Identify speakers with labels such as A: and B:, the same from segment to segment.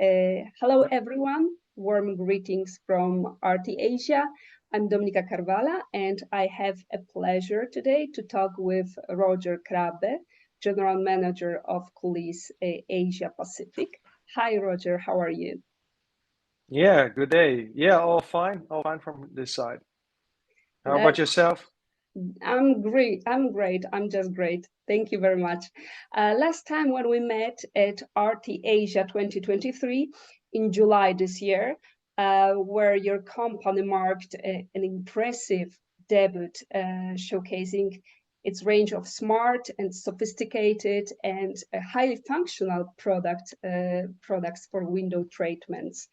A: Hello, everyone. Warm greetings from RT Asia. I'm Dominika Carvala, and I have a pleasure today to talk with Roger Krabbe, General Manager of Coulisse Asia Pacific. Hi, Roger. How are you?
B: Yeah, good day. Yeah, all fine from this side. How about yourself?
A: I'm great. I'm just great. Thank you very much. Last time when we met at RT Asia 2023 in July this year, where your company marked an impressive debut, showcasing its range of smart and sophisticated and highly functional products for window treatments.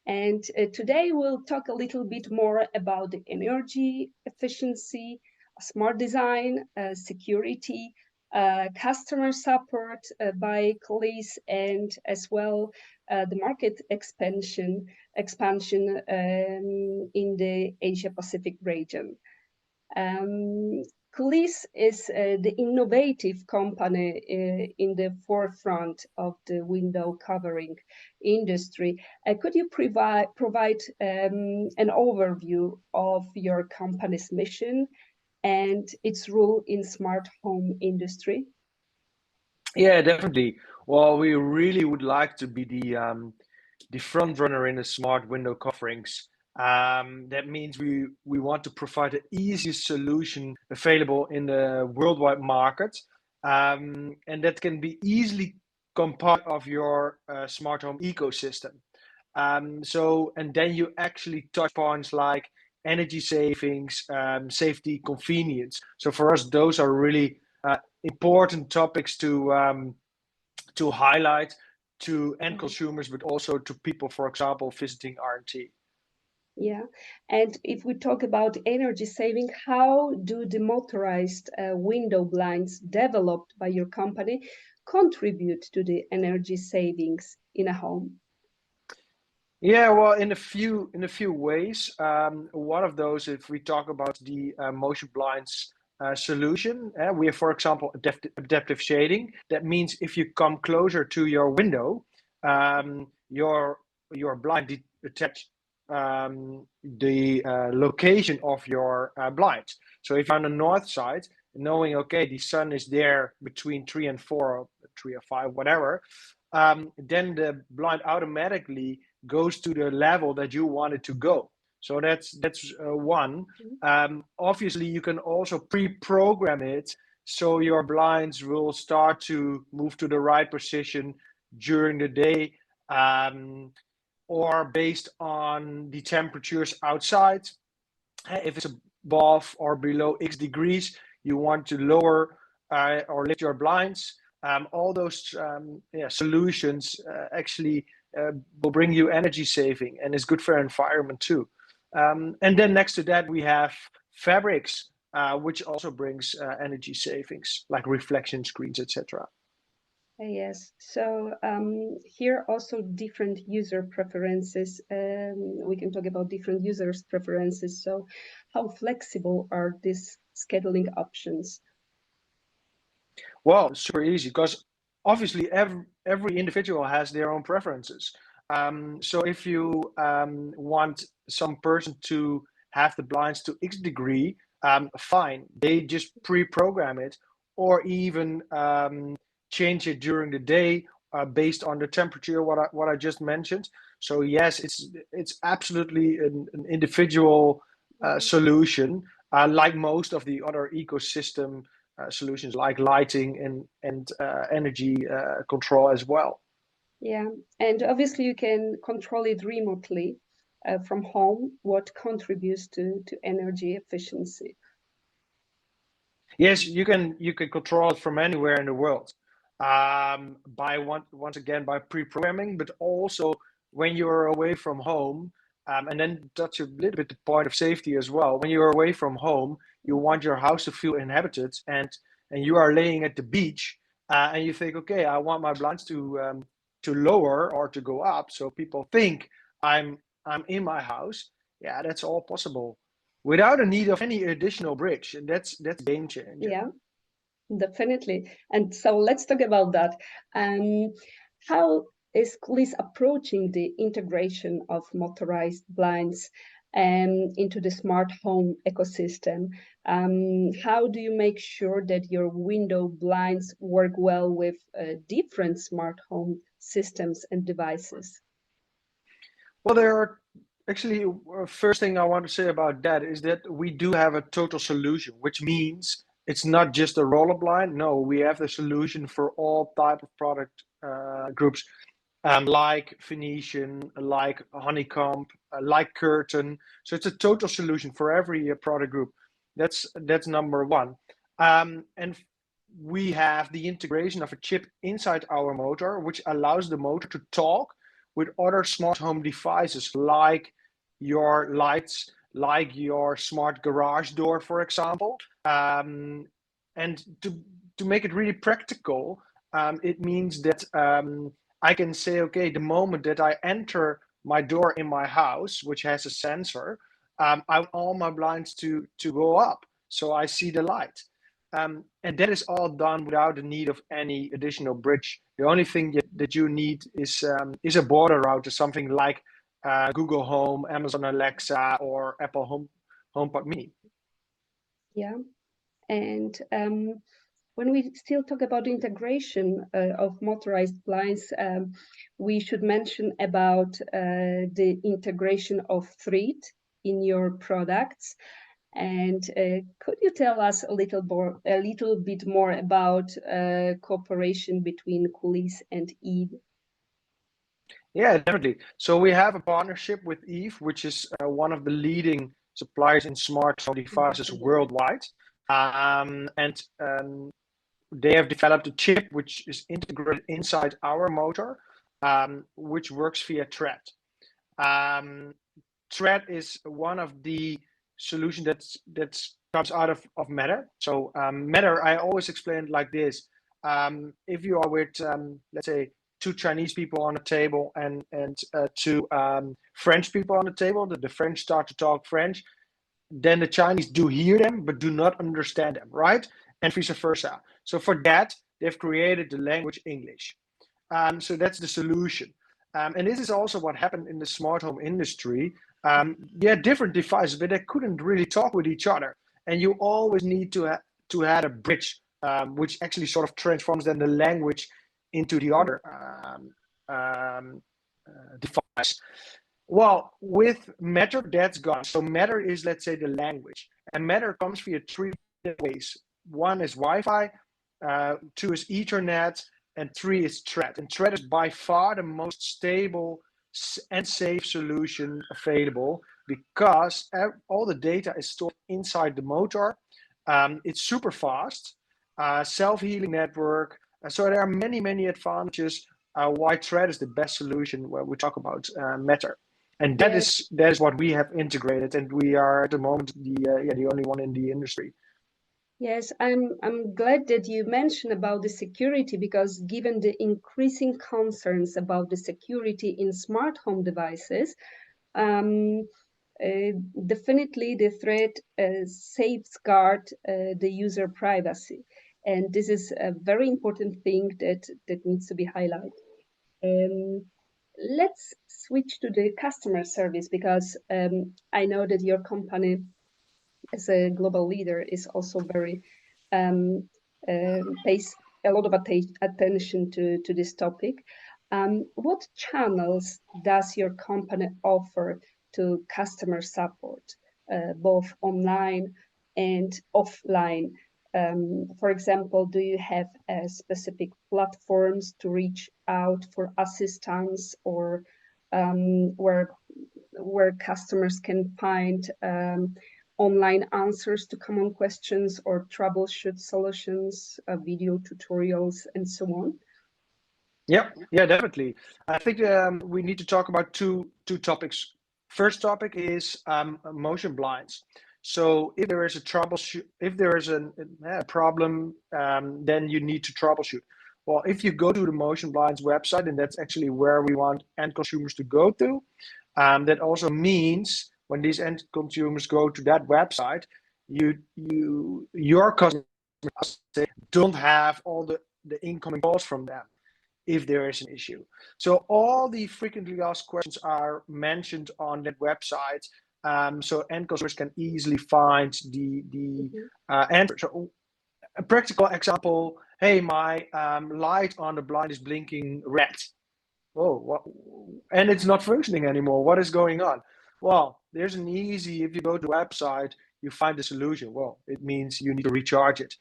A: And today we'll talk a little bit more about the energy efficiency, smart design, security, customer support by Coulisse, and as well the market expansion in the Asia Pacific region. Coulisse is the innovative company in the forefront of the window covering industry. Could you provide an overview of your company's mission and its role in smart home industry?
B: Yeah, definitely. Well, we really would like to be the front runner in the smart window coverings. That means we want to provide the easiest solution available in the worldwide market, and that can be easily become part of your smart home ecosystem. And then you actually touch points like energy savings, safety, convenience. So for us, those are really important topics to highlight to end consumers, but also to people, for example, visiting R&T.
A: Yeah, and if we talk about energy saving, how do the motorized window blinds developed by your company contribute to the energy savings in a home?
B: Yeah, well, in a few ways. One of those, if we talk about the MotionBlinds solution, we have, for example, adaptive shading. That means if you come closer to your window, your blind detects the location of your blinds. So if you're on the north side, knowing okay, the sun is there between 3 and 4, or 3 or 5, whatever, then the blind automatically goes to the level that you want it to go. So that's one. Obviously, you can also pre-program it so your blinds will start to move to the right position during the day, or based on the temperatures outside. If it's above or below X degrees, you want to lower or lift your blinds. All those solutions actually will bring you energy saving, and is good for our environment too. And then next to that, we have fabrics, which also brings energy savings, like reflection screens, etc.
A: Yes, so here also different user preferences. We can talk about different users' preferences. So how flexible are these scheduling options?
B: Well, super easy, because obviously every individual has their own preferences. So if you want some person to have the blinds to X degree, fine, they just pre-program it, or even change it during the day based on the temperature, what I just mentioned. So yes, it's absolutely an individual solution, like most of the other ecosystem solutions, like lighting and energy control as well.
A: Yeah, and obviously you can control it remotely from home, what contributes to energy efficiency.
B: Yes, you can control it from anywhere in the world, by once again by pre-programming, but also when you're away from home, and then touch a little bit the point of safety as well. When you're away from home, you want your house to feel inhabited, and you are laying at the beach, and you think, okay, I want my blinds to lower or to go up, so people think I'm in my house. Yeah, that's all possible without a need of any additional bridge, and that's game changer.
A: Yeah, definitely. And so let's talk about that. How is Coulisse approaching the integration of motorized blinds into the smart home ecosystem? How do you make sure that your window blinds work well with different smart home systems and devices?
B: Well, there are actually, first thing I want to say about that is that we do have a total solution, which means it's not just a roller blind. No, we have the solution for all type of product groups, like Venetian, like honeycomb, like curtain. So it's a total solution for every product group. That's number one. And we have the integration of a chip inside our motor, which allows the motor to talk with other smart home devices, like your lights, like your smart garage door, for example. And to make it really practical, it means that I can say, okay, the moment that I enter my door in my house, which has a sensor, I want all my blinds to go up, so I see the light. And that is all done without the need of any additional bridge. The only thing that you need is a border router, something like Google Home, Amazon Alexa, or Apple HomePod Mini.
A: Yeah, and when we still talk about integration of motorized blinds, we should mention about the integration of thread in your products. And could you tell us a little bit more about cooperation between Coulisse and Eve?
B: Yeah, definitely. So we have a partnership with Eve, which is one of the leading suppliers in smart home devices worldwide. And they have developed a chip which is integrated inside our motor, which works via thread. Thread is one of the solutions that comes out of Matter. So Matter, I always explain it like this: if you are with, let's say, two Chinese people on a table and two French people on the table, the French start to talk French, then the Chinese do hear them but do not understand them, right? And vice versa. So for that, they've created the language English. So that's the solution. And this is also what happened in the smart home industry. You had different devices, but they couldn't really talk with each other. And you always need to have a bridge, which actually sort of transforms then the language into the other device. Well, with Matter, that's gone. So Matter is, let's say, the language. And Matter comes via three ways. One is Wi-Fi, two is Ethernet, and three is Thread. And Thread is by far the most stable and safe solution available, because all the data is stored inside the motor. It's super fast, self-healing network. So there are many advantages why Thread is the best solution when we talk about Matter. And that is what we have integrated, and we are at the moment the only one in the industry.
A: Yes, I'm glad that you mentioned about the security, because given the increasing concerns about the security in smart home devices, definitely the thread safeguard the user privacy, and this is a very important thing that needs to be highlighted. Let's switch to the customer service, because I know that your company, as a global leader, is also very pays a lot of attention to this topic. What channels does your company offer to customer support, both online and offline? For example, do you have specific platforms to reach out for assistance, or where customers can find online answers to common questions or troubleshoot solutions, video tutorials, and so on?
B: Yeah, definitely. I think we need to talk about two topics. First topic is MotionBlinds. So if there is a troubleshoot, if there is a problem, then you need to troubleshoot. Well, if you go to the MotionBlinds website, and that's actually where we want end consumers to go to, that also means when these end consumers go to that website, your customers don't have all the incoming calls from them. if there is an issue. So all the frequently asked questions are mentioned on that website, so end consumers can easily find the answer. So a practical example: hey, my light on the blind is blinking red. Oh, what? And it's not functioning anymore. What is going on? Well, there's an easy, if you go to the website, you find the solution. Well, it means you need to recharge it.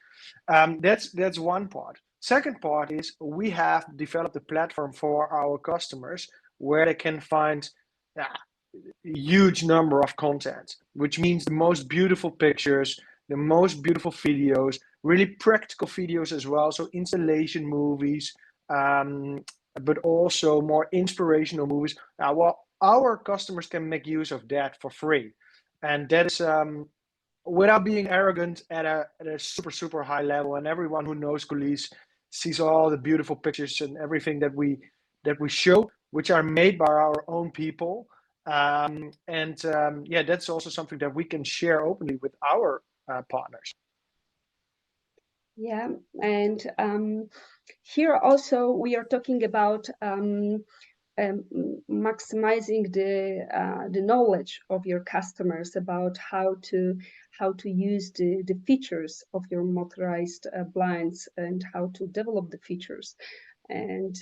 B: That's one part. Second part is we have developed a platform for our customers where they can find a huge number of content, which means the most beautiful pictures, the most beautiful videos, really practical videos as well. So installation movies, but also more inspirational movies. Well, our customers can make use of that for free, and that is without being arrogant at a super high level. And everyone who knows Coulisse sees all the beautiful pictures and everything that we show, which are made by our own people. Yeah, that's also something that we can share openly with our partners.
A: Yeah, and here also we are talking about maximizing the knowledge of your customers about how to use the features of your motorized blinds and how to develop the features. And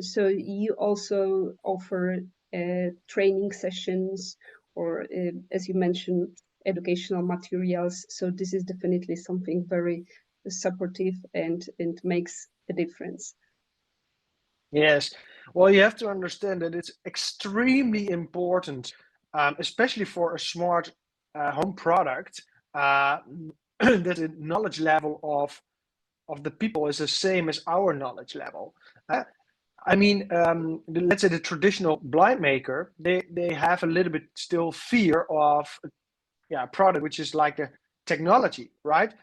A: so you also offer training sessions, or as you mentioned, educational materials. So this is definitely something very supportive and makes a difference.
B: Yes. Well, you have to understand that it's extremely important, especially for a smart home product, that the knowledge level of the people is the same as our knowledge level. I mean, let's say the traditional blind maker, they have a little bit still fear of a product which is like a technology, right?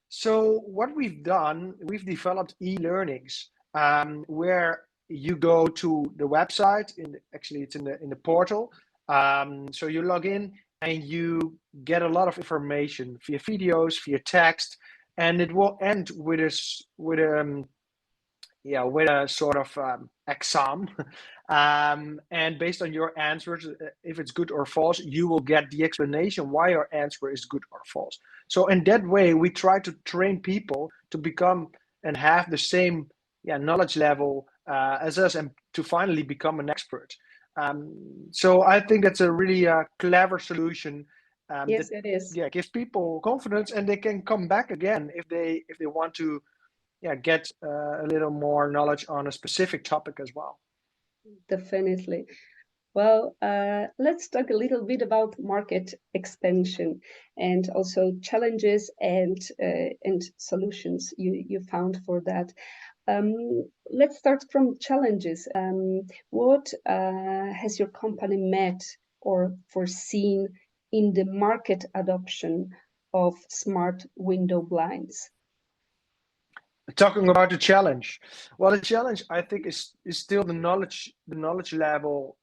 B: So what we've done, we've developed e-learnings, where you go to the website. Actually, it's in the portal. So you log in and you get a lot of information via videos, via text, and it will end with a sort of exam. And based on your answers, if it's good or false, you will get the explanation why your answer is good or false. So in that way, we try to train people to become and have the same knowledge level as us, and to finally become an expert. So I think that's a really clever solution.
A: Yes,
B: That
A: it is.
B: gives people confidence, and they can come back again if they want to get a little more knowledge on a specific topic as well.
A: Definitely. Well, let's talk a little bit about market expansion and also challenges and solutions you found for that. Let's start from challenges. What has your company met or foreseen in the market adoption of smart window blinds?
B: Talking about the challenge, well, the challenge I think is still the knowledge level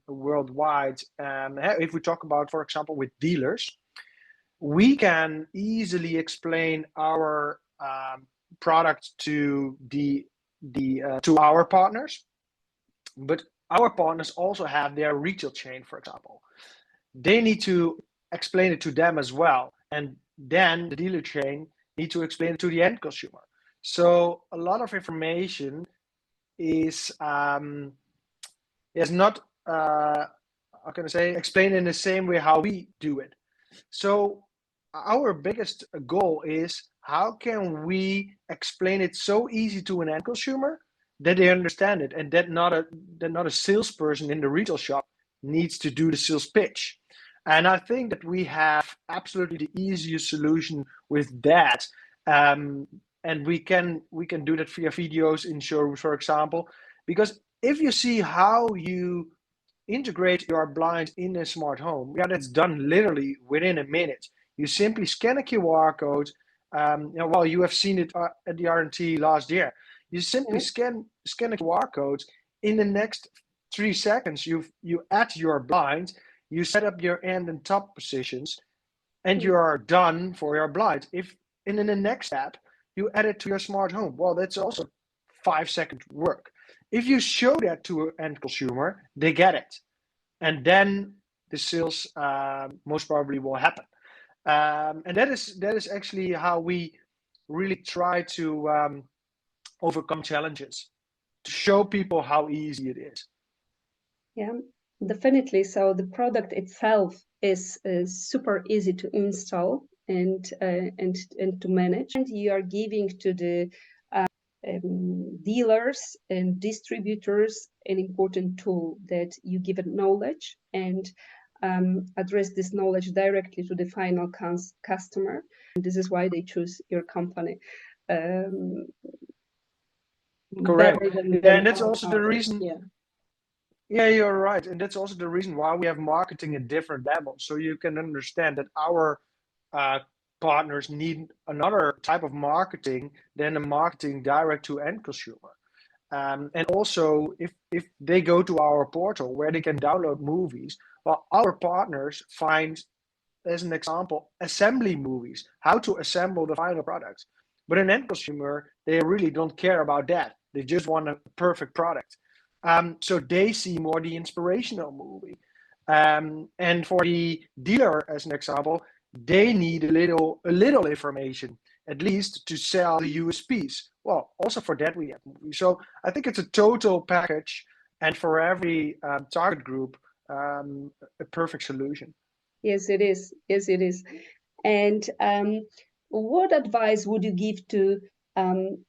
B: worldwide. If we talk about, for example, with dealers, we can easily explain our product to to our partners, but our partners also have their retail chain, for example. They need to explain it to them as well, and then the dealer chain need to explain it to the end consumer. So a lot of information is not how can I say, explained in the same way how we do it. So our biggest goal is, how can we explain it so easy to an end consumer that they understand it, and that not a salesperson in the retail shop needs to do the sales pitch. And I think that we have absolutely the easiest solution with that. And we can do that via videos in showrooms, for example, because if you see how you integrate your blinds in a smart home, that's done literally within a minute. You simply scan a QR code. Well, you have seen it at the R&T last year. You simply scan a QR code. In the next 3 seconds, you add your blind, you set up your end and top positions, and you are done for your blind. And in the next step, you add it to your smart home. Well, that's also 5-second work. if you show that to an end consumer, they get it. And then the sales most probably will happen. And that is actually how we really try to overcome challenges, to show people how easy it is.
A: Yeah, definitely. So the product itself is super easy to install and to manage. And you are giving to the dealers and distributors an important tool that you give it knowledge and address this knowledge directly to the final customer. And this is why they choose your company.
B: Correct.
A: Better than
B: Yeah, and that's also the
A: others.
B: reason.
A: Yeah.
B: Yeah, you're right. And that's also the reason why we have marketing at different levels. So you can understand that our uh, partners need another type of marketing than a marketing direct to end consumer. And also, if they go to our portal where they can download movies, well, our partners find, as an example, assembly movies, how to assemble the final product. But an end consumer, they really don't care about that. They just want a perfect product. So they see more the inspirational movie. And for the dealer, as an example, they need a little information, at least to sell the USPs. Well, also for that we have movies. So I think it's a total package, and for every target group, a perfect solution.
A: Yes, it is. Yes, it is. And what advice would you give to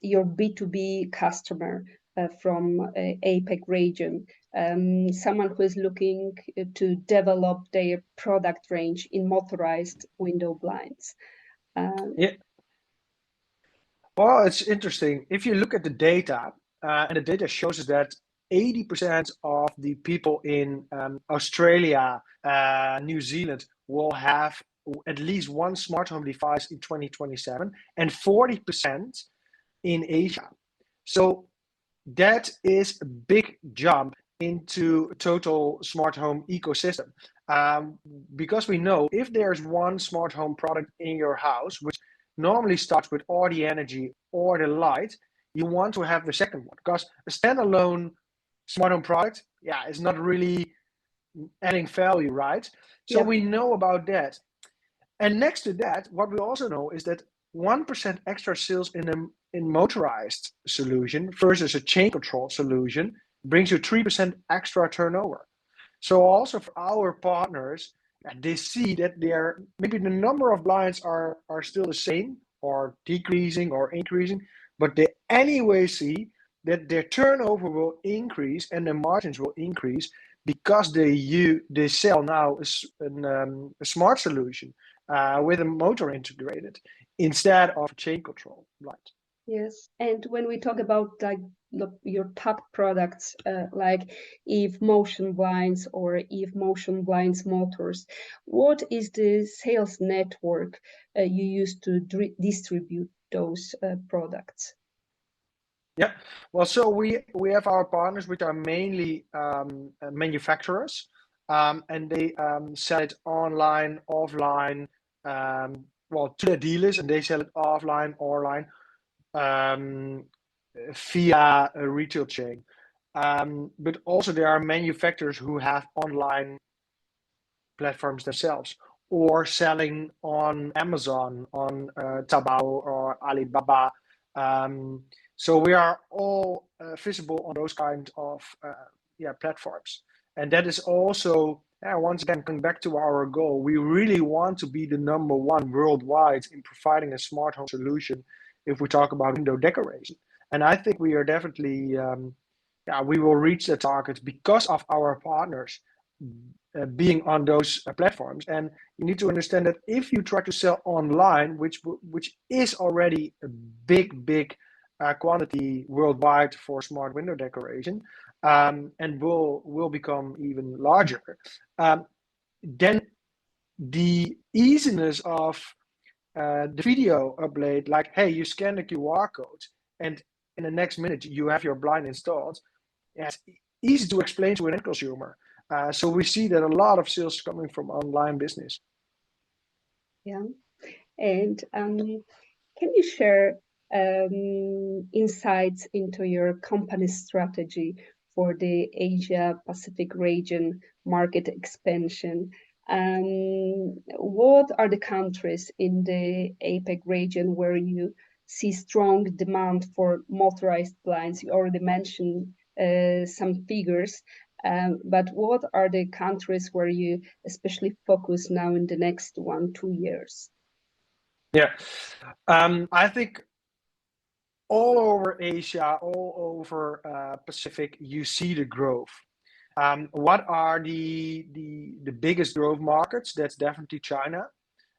A: your B2B customer from APAC region? Someone who is looking to develop their product range in motorized window blinds.
B: Yeah. Well, it's interesting. If you look at the data, and the data shows us that 80% of the people in Australia, New Zealand will have at least one smart home device in 2027, and 40% in Asia. So that is a big jump into total smart home ecosystem. Because we know if there's one smart home product in your house, which normally starts with or the energy or the light, you want to have the second one, because a standalone smart home product, yeah, is not really adding value, right? So
A: Yeah.
B: we know about that. And next to that, what we also know is that 1% extra sales in a motorized solution versus a chain control solution brings you 3% extra turnover. So also for our partners, they see that they're maybe the number of blinds are still the same or decreasing or increasing, but they anyway see that their turnover will increase and their margins will increase because they sell now a smart solution with a motor integrated instead of chain control blind.
A: Yes, and when we talk about like your top products, like Eve Motion Blinds or Eve Motion Blinds motors, what is the sales network you use to distribute those products?
B: Yeah, well, so we have our partners, which are mainly manufacturers, and they sell it online, offline, well, to the dealers, and they sell it offline, online, um, via a retail chain. But also there are manufacturers who have online platforms themselves or selling on Amazon, on Taobao or Alibaba. So we are all visible on those kind of platforms. And that is also, once again, coming back to our goal, we really want to be the number one worldwide in providing a smart home solution if we talk about window decoration. And I think we are definitely, we will reach the target because of our partners being on those platforms. And you need to understand that if you try to sell online, which is already a big quantity worldwide for smart window decoration, and will become even larger, then the easiness of the video upload, like, hey, you scan the QR code and in the next minute you have your blind installed. Yeah, it's easy to explain to an end consumer. So we see that a lot of sales coming from online business.
A: Yeah, and can you share insights into your company's strategy for the Asia Pacific region market expansion. What are the countries in the APAC region where you see strong demand for motorized blinds? You already mentioned some figures, but what are the countries where you especially focus now in the next 1-2 years?
B: Yeah, I think all over Asia, all over Pacific, you see the growth. What are the biggest growth markets? That's definitely China.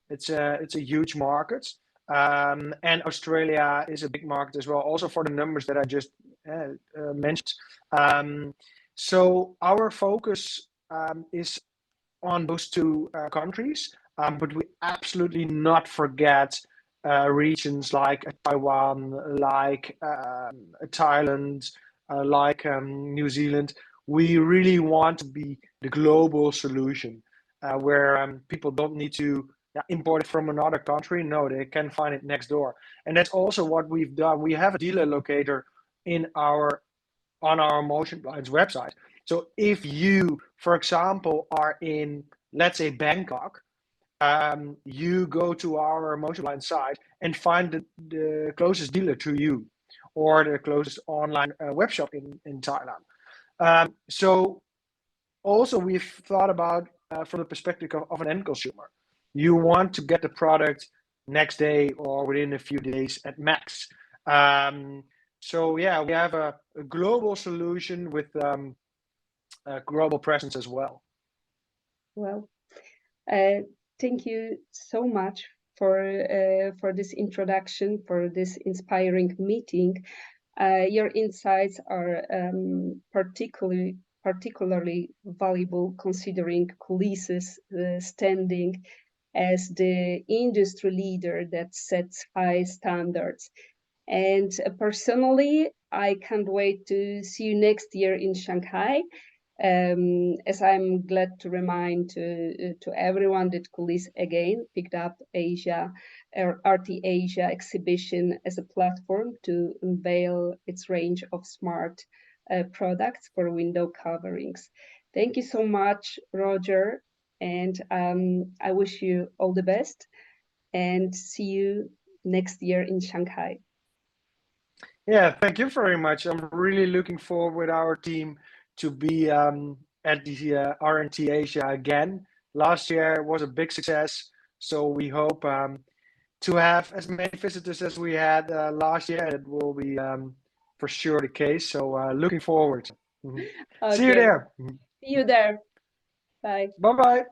B: It's a huge market, and Australia is a big market as well. Also for the numbers that I just mentioned. So our focus is on those two countries, but we absolutely not forget regions like Taiwan, like Thailand, like New Zealand. We really want to be the global solution where people don't need to import it from another country. No, they can find it next door. And that's also what we've done. We have a dealer locator on our MotionBlinds website. So if you, for example, are in, let's say, Bangkok, you go to our MotionBlinds site and find the closest dealer to you, or the closest online web shop in Thailand. So also we've thought about from the perspective of an end consumer. You want to get the product next day or within a few days at max. So yeah, we have a global solution with a global presence as well.
A: Well, thank you so much for this introduction, for this inspiring meeting. Your insights are particularly valuable considering Coulisse's standing as the industry leader that sets high standards. And personally, I can't wait to see you next year in Shanghai. As I'm glad to remind to everyone that Coulisse again picked up RT Asia exhibition as a platform to unveil its range of smart products for window coverings. Thank you so much, Roger, and I wish you all the best and see you next year in Shanghai.
B: Yeah, thank you very much. I'm really looking forward with our team to be at the RT Asia again. Last year was a big success, so we hope to have as many visitors as we had last year. It will be for sure the case. So looking forward.
A: Okay.
B: See you there.
A: See you there. Bye.
B: Bye-bye.